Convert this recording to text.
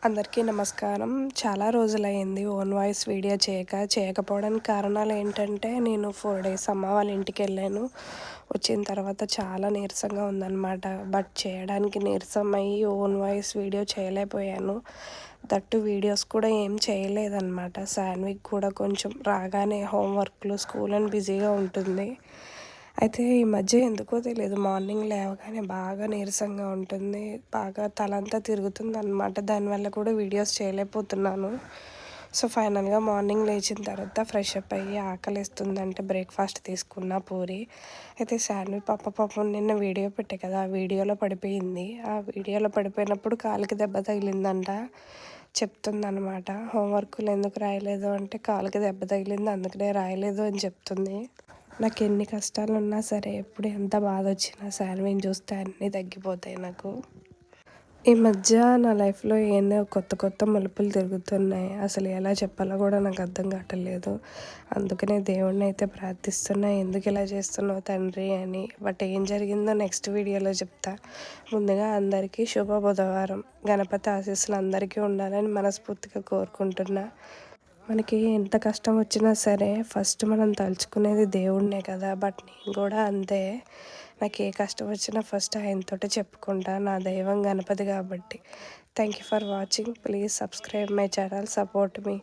అందరికీ నమస్కారం. చాలా రోజులయింది ఓన్ వాయిస్ వీడియో చేయకపోవడానికి కారణాలు ఏంటంటే, నేను 4 డేస్ అమ్మ వాళ్ళ ఇంటికెళ్ళాను. వచ్చిన తర్వాత చాలా నీరసంగా ఉందనమాట. బట్ చేయడానికి నీరసం అయ్యి ఓన్ వాయిస్ వీడియో చేయలేకపోయాను. దట్టు వీడియోస్ కూడా ఏం చేయలేదనమాట. శాన్వికి కూడా కొంచెం రాగానే హోంవర్క్‌లు, స్కూల్ అని బిజీగా ఉంటుంది. అయితే ఈ మధ్య ఎందుకో తెలీదు మార్నింగ్ లేవగానే బాగా నీరసంగా ఉంటుంది. బాగా తలంతా తిరుగుతుందనమాట. దానివల్ల కూడా వీడియోస్ చేయలేకపోతున్నాను. సో, ఫైనల్‌గా మార్నింగ్ లేచిన తర్వాత ఫ్రెష్ అప్ అయ్యి ఆకలేస్తుందంటే బ్రేక్‌ఫాస్ట్ తీసుకున్న పూరి. అయితే శాన్వి పాపం నిన్న వీడియో పెట్టా కదా! ఆ వీడియోలో పడిపోయింది. ఆ వీడియోలో పడిపోయినప్పుడు కాలికి దెబ్బ తగిలిందంట. చెప్తుందనమాట. హోంవర్కులు ఎందుకు రాయలేదు అంటే, కాలికి దెబ్బ తగిలింది అందుకనే రాయలేదు అని చెప్తుంది. నాకెన్ని కష్టాలున్నా సరే, ఎప్పుడు ఎంత బాధొచ్చినా శాన్విని చూస్తే అన్నీ తగ్గిపోతాయి నాకు. ఈ మధ్య నా లైఫ్‌లో ఎన్నో కొత్త మలుపులు తిరుగుతున్నాయి. అసలు ఎలా చెప్పాలో కూడా నాకు అర్థం కావట్లేదు. అందుకనే దేవుడినైతే ప్రార్థిస్తున్నా, ఎందుకిలా చేస్తున్నావు తండ్రి అని. బట్ ఏం జరిగిందో నెక్స్ట్ వీడియోలో చెప్తా. ముందుగా అందరికీ శుభ బుధవారం. గణపతి ఆశీస్సులు అందరికీ ఉండాలని మనస్ఫూర్తిగా కోరుకుంటున్నా. మనకి ఎంత కష్టం వచ్చినా సరే ఫస్ట్ మనం తలుచుకునేది దేవుడినే కదా! బట్ నేను కూడా అంతే. నాకు ఏ కష్టం వచ్చినా ఫస్ట్ ఆయనతోటే చెప్పుకుంటా. నా దైవం గణపతి కాబట్టి. Thank you for watching. Please subscribe my channel. Support me.